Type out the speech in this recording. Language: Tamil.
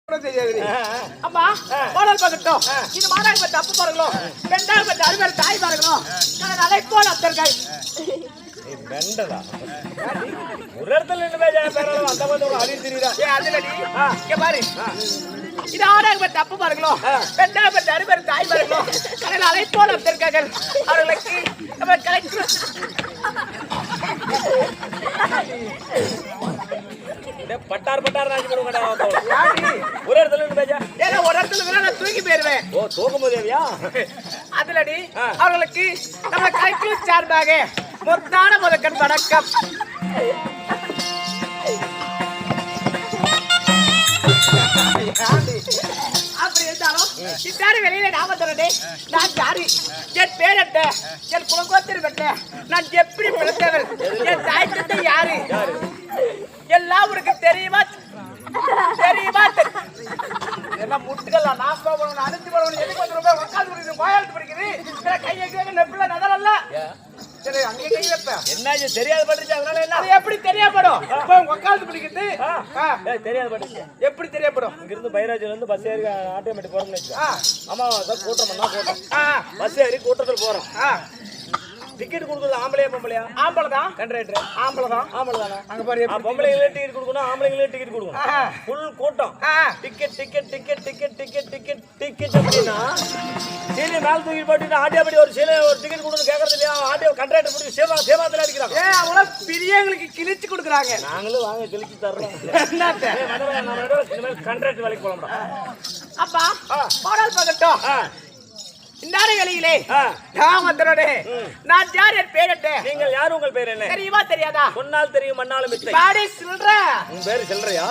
அம்மா போனல் பக்கட்டும் இது மாடாக பத்தி அப்ப பாருங்களோ பெண்டாக பத்தி அருமையான தாய் பாருங்களோ நான் அதை போல அத்தர்கள் பெண்டதா ஒரு இடத்துல நின்று பேராலும் அந்த மாதிரி அடி தெரியுதா அதுலடி இங்க பாரு இது ஆடாக பத்தி அப்ப பாருங்களோ பெண்டாக பத்தி அருமையான தாய் பாருங்களோ கடல் அலை போல அத்தர்கள் அவர்களுக்கு நம்ம கலெக்டர் பட்டார் ராஜி போடுங்கடா ஒரு இடத்துல நின்று பேஜா ஏன்னா ஒரு இடத்துல நான் தூக்கி போயிருவேன் ஓ தூக்கம் போதேவியா அதுலடி அவர்களுக்கு நம்ம கலெக்டர் சார்பாக முத்தான முதற்கண் வணக்கம் அப்படி இருந்தாலும் இத்தாரு வெளியில நாம தரடே நான் யாரு என் பேரட்ட என் குலகோத்திரி பெற்ற நான் எப்படி பிறந்தவள் என் தாய் தந்தை யாரு எல்லாம் உனக்கு தெரியுமா தெரியுமா என்ன முட்டுக்கலாம் நான் போகணும் அனுப்பி போகணும் எதுக்கு வந்து ரொம்ப உட்காந்து கோயாளத்து படிக்குது கையை நெப்பில நகரல்ல சரி அங்கே கை வைப்பேன் என்ன தெரியாது பட்டுச்சு அதனால என்ன அது எப்படி தெரியப்படும் உட்காந்து பிடிக்குது தெரியாது பட்டுச்சு எப்படி தெரியப்படும் இங்கிருந்து பைராஜில இருந்து பஸ் ஏறி ஆட்டோமேட்டிக் போறோம்னு ஆமா கூட்டம் பண்ணா கூட்டம் பஸ் ஏறி கூட்டத்தில் போறோம் டிக்கெட் கொடுக்குறது ஆம்பளையா பொம்பளையா ஆம்பளை தான் கண்டக்டர் ஆம்பளை தான் அங்க பாரு பொம்பளைங்களே டிக்கெட் கொடுக்கணும் ஆம்பளைங்களே டிக்கெட் கொடுக்கணும் ஃபுல் கூட்டம் ticket ticket ticket ticket ticket ticket ticket அப்படின்னா சீலை மேல தூக்கி போட்டு ஆட்டியாபடி ஒரு சீலை ஒரு டிக்கெட் கொடுக்கணும் கேட்கறது இல்லையா ஆட்டியோ கண்டக்டர் பிடிச்சி சேவாத்துல அடிக்கிறாங்க அவ்வளோ பெரியவங்களுக்கு கிழிச்சு கொடுக்குறாங்க நாங்களும் வாங்க கிழிச்சு தர்றோம் கண்டக்டர் வேலைக்கு போகலாம் அப்பா போனால் பகட்டும் இந்த வேலையிலே ராமந்தரோட நான் யார் என் பேரட்ட நீங்கள் யார் உங்கள் பேர் என்ன தெரியுமா தெரியாதா சொன்னால் தெரியும் மண்ணாலும் பாடி சொல்ற உன் பேரு சொல்றியா